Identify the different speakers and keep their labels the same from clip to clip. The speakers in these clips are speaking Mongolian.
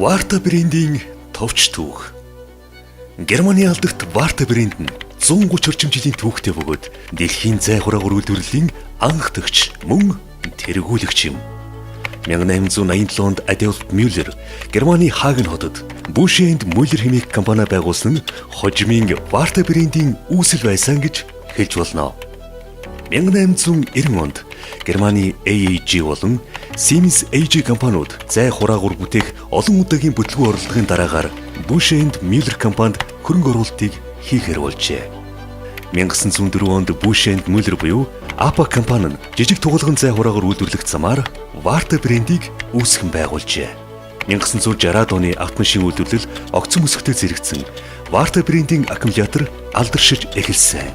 Speaker 1: Warta брендийн товч түүх. Германы алдарт Warta брэнд нь 130 орчим жилийн түүхтэй бөгөөд дэлхийн зай хураах үйлдвэрлэлийн анх төгч мөн тэргүүлэгч юм. 1887 онд Адольф Мюллер Германы Хаген хотод Bush & Müller хэмээх компани байгуулсан нь хожимын Warta брендийн үүсэл байсан гэж хэлж болно. 1890 онд Германы AEG болон Siemens AG компаниуд зай хураагур бүтээх олон удаагийн бүтлгүү оролдохын дараагаар Bush & Müller компанид хөрөнгө оруулалтыг хийхээр болжээ. 1904 онд Bush & Müller буюу APA компани нь жижиг тугалган зай хураагаар үйлдвэрлэх замаар Warta брендийг үүсгэн байгуулжээ. 1960-аад оны автомашин үйлдвэрлэл огцом өсөлтөд зэрэгцэн Warta брендийн аккумулятор алдаршиж эхэлсэн.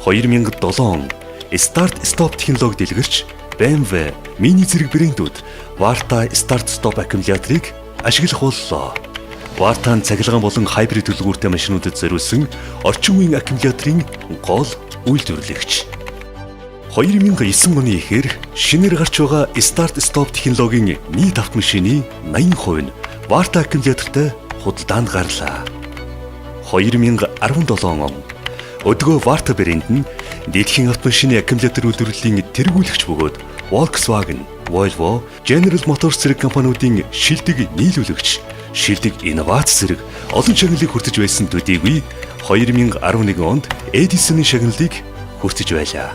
Speaker 1: 2007 он Start Stop технологи дэлгэрч BMW, Mini зэрэг брэндүүд Warta Start Stop аккумуляторыг ашиглах боллоо. Warta цахилгаан болон хайбрид төлөвлөгөөртэй машинуудад зориулсан орчин үеийн аккумуляторын гол үйлдвэрлэгч. 2009 оны ихэр шинээр гарч байгаа Start Stop технологийн нийт автомашины 80% нь Warta аккумулятортай худалдаанд гарлаа. 2017 он өдгөө Warta брэнд нь дэлхийн автомашины аккумулятор үйлдвэрлэлийн тэргүүлэгч бөгөөд Volkswagen, Volvo, General Motors зэрэг компаниудын шилдэг нийлүүлэгч, шилдэг инновац зэрэг олон шагналыг хүртэж байсан төдийгүй 2011 онд Edison-ийн шагналыг хүртэж байлаа.